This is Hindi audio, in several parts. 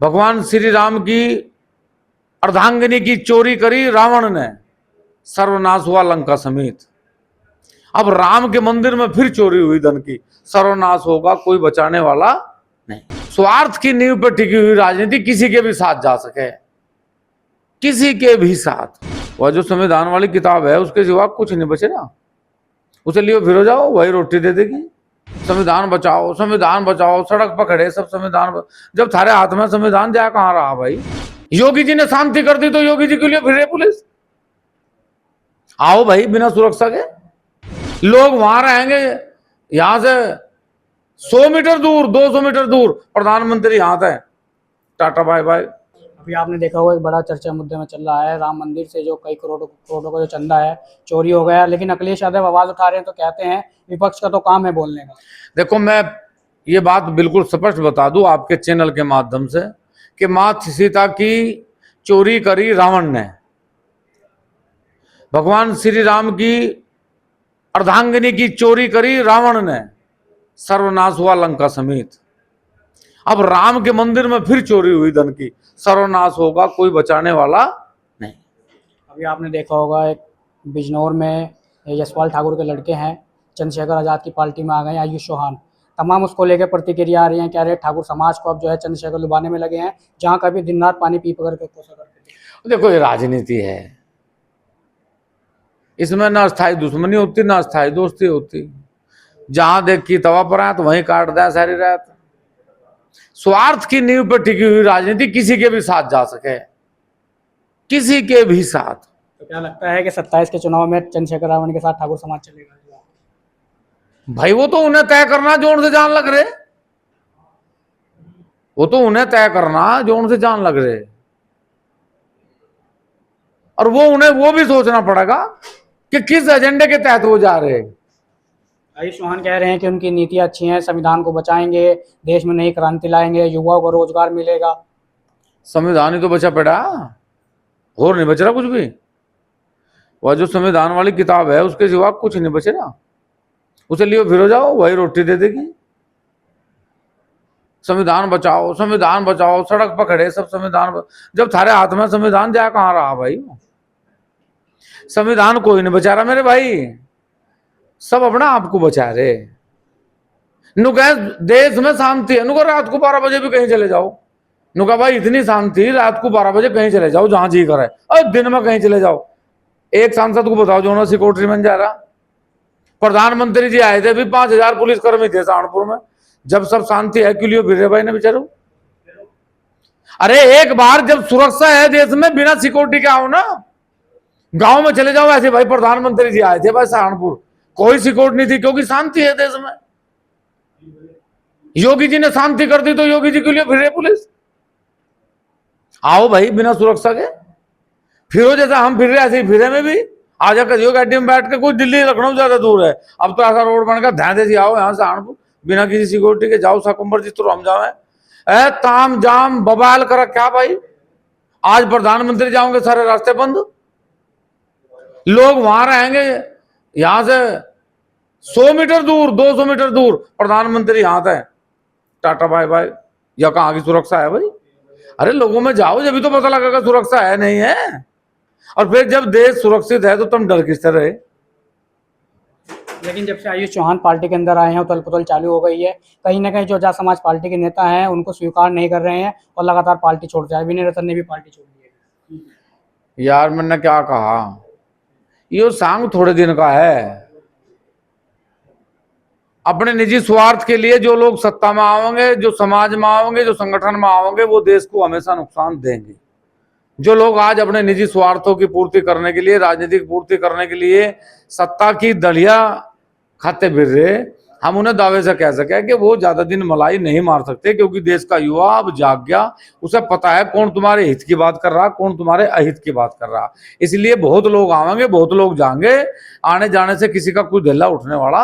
भगवान श्री राम की अर्धांगिनी की चोरी करी रावण ने, सर्वनाश हुआ लंका समेत। अब राम के मंदिर में फिर चोरी हुई धन की, सर्वनाश होगा, कोई बचाने वाला नहीं। स्वार्थ की नींव पर टिकी हुई राजनीति किसी के भी साथ जा सके, किसी के भी साथ। वह जो संविधान वाली किताब है उसके सिवा कुछ नहीं बचे ना, उसे लियो फिर हो जाओ, वही रोटी दे देगी। संविधान बचाओ, संविधान बचाओ, सड़क पर खड़े सब संविधान जब थारे हाथ में संविधान जाए कहां रहा भाई। योगी जी ने शांति कर दी तो योगी जी के लिए फिर पुलिस। आओ भाई, बिना सुरक्षा के लोग वहां रहेंगे, यहां से 100 मीटर दूर, 200 मीटर दूर प्रधानमंत्री यहां था, टाटा बाय बाय। अभी आपने देखा होगा एक बड़ा चर्चा मुद्दे में चल रहा है, राम मंदिर से जो कई करोड़ों का जो चंदा है चोरी हो गया, लेकिन अखिलेश यादव आवाज उठा रहे हैं तो कहते हैं विपक्ष का तो काम है बोलने का। देखो, मैं ये बात बिल्कुल स्पष्ट बता दूं आपके चैनल के माध्यम से कि मां सीता की चोरी करी रावण ने, भगवान श्री राम की अर्धांगिनी की चोरी करी रावण ने, सर्वनाश हुआ लंका समेत। अब राम के मंदिर में फिर चोरी हुई धन की, सर्वनाश होगा, कोई बचाने वाला नहीं। अभी आपने देखा होगा एक बिजनौर में यशपाल ठाकुर के लड़के हैं, चंद्रशेखर आज़ाद की पार्टी में आ गए आयुष चौहान, तमाम उसको लेकर प्रतिक्रिया आ रही है, कह रहे ठाकुर समाज को अब जो है चंद्रशेखर लुभाने में लगे हैं, जहाँ कभी दिन रात पानी पी पकड़ के कोसा करते थे। देखो, ये राजनीति है, इसमें ना स्थायी दुश्मनी होती ना स्थायी दोस्ती होती। जहां देखी तवा पर आए तो वहीं काट दिया सारी रात। स्वार्थ की नींव पर टिकी हुई राजनीति किसी के भी साथ जा सके, किसी के भी साथ। तो क्या लगता है कि 27 के चुनाव में चंद्रशेखर रावण के साथ ठाकुर समाज चलेगा? भाई वो तो उन्हें तय करना जो उनसे जान लग रहे, वो तो उन्हें तय करना जो उनसे जान लग रहे, और वो उन्हें वो भी सोचना पड़ेगा कि किस एजेंडे के तहत वो जा रहे हैं। आयुष चौहान कह रहे हैं कि उनकी नीतियां अच्छी हैं, संविधान को बचाएंगे, देश में नई क्रांति लाएंगे, युवाओं को रोजगार मिलेगा। संविधान ही तो बचा पड़ा, और नहीं बच रहा कुछ भी। वह जो संविधान वाली किताब है उसके सिवा कुछ नहीं बचे ना, उसे लियो फिर हो जाओ, वही रोटी दे देगी। संविधान बचाओ, संविधान बचाओ, सड़क पर खड़े सब संविधान जब थारे हाथ में संविधान जाए कहां रहा भाई। संविधान कोई नहीं बचा रहा मेरे भाई, सब अपना आपको बचा रहे। नुका देश में शांति है, नुका रात को 12 बजे भी कहीं चले जाओ, नुका भाई इतनी शांति, रात को 12 बजे कहीं चले जाओ जहां जी करे, और दिन में कहीं चले जाओ। एक सांसद को बताओ जो सिक्योरिटी बन जा रहा। प्रधानमंत्री जी आए थे, भी 5000 पुलिसकर्मी थे सहारनपुर में, जब सब शांति है क्यों लियो फिर भाई ने बेचारो। अरे एक बार जब सुरक्षा है देश में, बिना सिक्योरिटी के आओ ना, गांव में चले जाओ ऐसे। भाई प्रधानमंत्री जी आए थे भाई सहारनपुर, कोई सिक्योरिटी नहीं थी क्योंकि शांति है देश में। योगी जी ने शांति कर दी तो योगी जी के लिए फिर पुलिस। आओ भाई, बिना सुरक्षा के फिरो, जैसा हम फिर रहे ऐसे ही फिरे में भी आ जाकर जो गाड़ी में बैठ के। कोई दिल्ली लखनऊ ज्यादा दूर है, अब तो ऐसा रोड बन गया, ध्यान दे आओ यहाँ से सहारनपुर बिना किसी सिक्योरिटी के जाओ साकुंबर जी तो हम जाए। ताम जाम बबाल कर क्या भाई, आज प्रधानमंत्री जाओगे सारे रास्ते बंद, लोग वहां रहेंगे, यहां से 100 मीटर दूर, 200 मीटर दूर प्रधानमंत्री यहां था, टाटा बाय बाय। या कहां की सुरक्षा है भाई? अरे लोगों में जाओ, जब भी तो पता लगेगा सुरक्षा है नहीं है। और फिर जब देश सुरक्षित है तो तुम डर किस तरह? लेकिन जब से आयुष चौहान पार्टी के अंदर आए हैं उथल पुथल चालू हो गई है, कहीं ना कहीं जो जा समाज पार्टी के नेता हैं उनको स्वीकार नहीं कर रहे हैं और लगातार पार्टी छोड़ रहे हैं। विनय रतन ने भी पार्टी छोड़ दी है। यार मैंने क्या कहा, ये सांग थोड़े दिन का है। अपने निजी स्वार्थ के लिए जो लोग सत्ता में आओगे, जो समाज में आओगे, जो संगठन में आओगे, वो देश को हमेशा नुकसान देंगे। जो लोग आज अपने निजी स्वार्थों की पूर्ति करने के लिए, राजनीतिक पूर्ति करने के लिए सत्ता की दलिया खाते फिर रहे, हम उन्हें दावे से कह सके कि वो ज्यादा दिन मलाई नहीं मार सकते, क्योंकि देश का युवा अब जाग गया, उसे पता है कौन तुम्हारे हित की बात कर रहा, कौन तुम्हारे अहित की बात कर रहा। इसलिए बहुत लोग आवेंगे, बहुत लोग जाएंगे, आने जाने से किसी का कोई ढिल्ला उठने वाला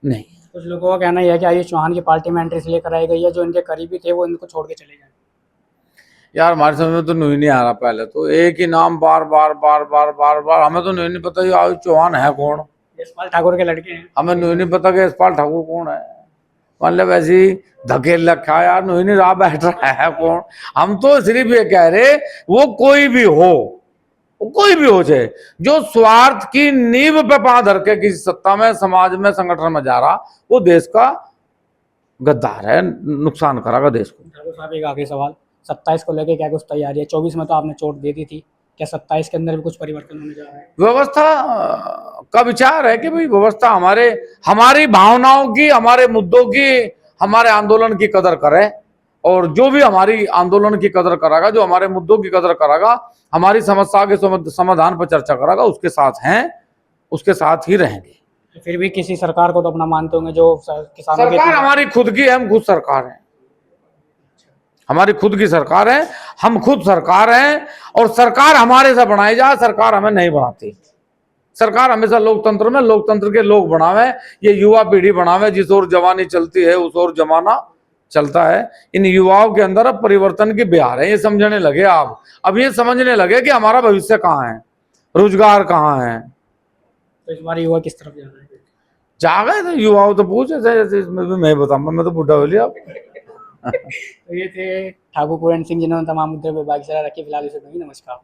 नहीं। कुछ लोगों का कहना यह है कि आयुष चौहान की पार्टी में एंट्री लेकर आई गई है, जो इनके करीबी थे वो इनको छोड़ के चले गए। यार हमारे समझ में तो नहीं नहीं आ रहा, पहले तो एक ही नाम बार बार बार बार बार बार, हमें तो नहीं पता ये आयुष चौहान है कौन। यशपाल ठाकुर के लड़के हैं, हमें नहीं पता कि यशपाल ठाकुर कौन है। मतलब ऐसी धकेल रखा है यार, नहीं रहा बैठ रहा है कौन। हम तो सिर्फ ये कह रहे वो कोई भी हो, कोई भी हो जाए, जो स्वार्थ की नींव पे पांव धर के किसी सत्ता में, समाज में, संगठन में जा रहा, वो देश का गद्दार है, नुकसान करागा देश को। ठाकुर साहब एक आखिरी सवाल, 27 को लेके क्या कुछ तैयारी है? 24 में तो आपने चोट दे दी थी, क्या 27 के अंदर भी कुछ परिवर्तन होने जा रहा है? व्यवस्था का विचार है कि भाई व्यवस्था हमारी भावनाओं की, हमारे मुद्दों की, हमारे आंदोलन की कदर करे, और जो भी हमारी आंदोलन की कदर करागा, जो हमारे मुद्दों की कदर करागा, हमारी समस्या के समाधान पर चर्चा करागा, उसके साथ हैं, उसके साथ ही रहेंगे। फिर भी किसी सरकार को तो अपना मानते होंगे जो किसानों के। सरकार हमारी खुद की है, हम खुद सरकार हैं, हमारी खुद की सरकार है, हम खुद सरकार हैं, और सरकार हमारे से बनाई जाए, सरकार हमें नहीं बनाती। सरकार हमेशा लोकतंत्र में लोकतंत्र के लोग बनावे, ये युवा पीढ़ी बनावे, जिस ओर जवानी चलती है उस ओर जमाना चलता है। इन युवाओं के अंदर अब परिवर्तन की बहार है, ये समझने लगे आप, अब ये समझने लगे कि हमारा भविष्य कहाँ है, रोजगार कहाँ है। तो इस बार युवा किस तरफ जा रहा है? जा गए तो युवाओं तो पूछे थे, जैसे इसमें भी मैं बताऊंगा, मैं तो बूढ़ा हो लिया। तो ये थे ठाकुर पूरन सिंह, जिन्होंने तमाम मुद्दे पर बातचीत रखी। फिलहाल इसे नमस्कार।